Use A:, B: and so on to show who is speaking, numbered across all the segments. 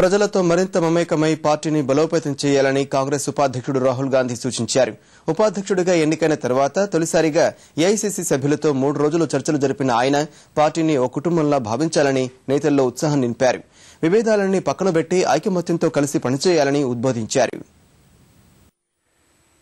A: ప్రజలతో మరింత మమేకమై పార్టీని బలోపేతం చేయాలని కాంగ్రెస్ ఉపాధ్యక్షుడు రాహుల్ గాంధీ సూచించారు. ఉపాధ్యక్షుడిగా ఎన్నికైన తర్వాత తొలిసారిగా ఏఐసీసీ సభ్యులతో 3 రోజులు చర్చలు జరిపిన ఆయన పార్టీని ఓ కుటుంబంలా భావించాలని నేతల్లో ఉత్సాహం నింపారు. విభేదాలన్నీ పక్కనబెట్టి ఐకమత్యంతో కలిసి పనిచేయాలని ఉద్బోధించారు.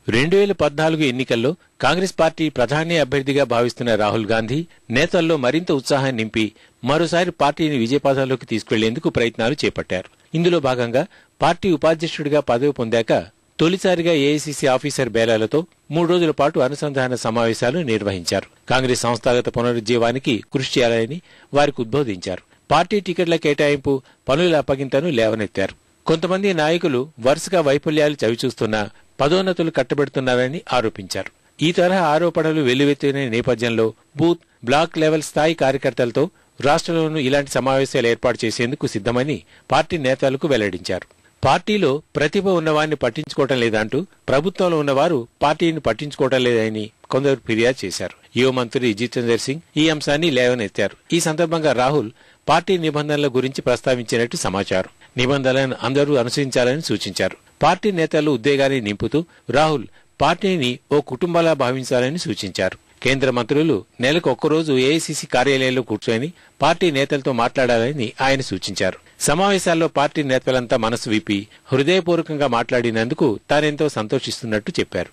B: 2014 ఎన్నికల్లో కాంగ్రెస్ పార్టీ ప్రధాని అభ్యర్థిగా భావిస్తున్న రాహుల్ గాంధీ నేతల్లో మరింత ఉత్సాహం నింపి మరోసారి పార్టీని విజయపథంలోకి తీసుకెళ్లేందుకు ప్రయత్నాలు చేపట్టారు. ఇందులో భాగంగా పార్టీ ఉపాధ్యక్షుడిగా పదవి పొందాక తొలిసారిగా ఏఐసీసీ ఆఫీసర్ బేలాలతో 3 రోజుల పాటు అనుసంధాన సమావేశాలు నిర్వహించారు. కాంగ్రెస్ సంస్థాగత పునరుజ్జీవానికి కృషి చేయాలని వారికి ఉద్బోధించారు. పార్టీ టికెట్ల కేటాయింపు, పనుల అప్పగింతను లేవనెత్తారు. కొంతమంది నాయకులు వరుసగా వైఫల్యాలు చవిచూస్తున్నా పదోన్నతులు కట్టబెడుతున్నారని ఆరోపించారు. ఈ తరహా ఆరోపణలు వెల్లువెత్తిన నేపథ్యంలో బూత్, బ్లాక్ లెవెల్ స్థాయి కార్యకర్తలతో రాష్ట్రంలోనూ ఇలాంటి సమావేశాలు ఏర్పాటు చేసేందుకు సిద్దమని పార్టీ నేతలకు వెల్లడించారు. పార్టీలో ప్రతిభ ఉన్నవారిని పట్టించుకోవడం లేదంటూ ప్రభుత్వంలో ఉన్నవారు పార్టీని పట్టించుకోవడం లేదని కొందరు ఫిర్యాదు చేశారు. యువ మంత్రి జితేందర్ సింగ్ ఈ అంశాన్ని లేవనెత్తారు. ఈ సందర్భంగా రాహుల్ పార్టీ నిబంధనల గురించి ప్రస్తావించినట్టు సమాచారం. నిబంధనలను అందరూ అనుసరించాలని సూచించారు. పార్టీ నేతలు ఉద్వేగాన్ని నింపుతూ రాహుల్ పార్టీని ఓ కుటుంబంలా భావించాలని సూచించారు. కేంద్ర మంత్రులు నెలకు ఒక్కరోజు ఏఐసీసీ కార్యాలయంలో కూర్చొని పార్టీ నేతలతో మాట్లాడాలని ఆయన సూచించారు. సమావేశాల్లో పార్టీ నేతలంతా మనసు విప్పి హృదయపూర్వకంగా మాట్లాడినందుకు తానెంతో సంతోషిస్తున్నట్టు చెప్పారు.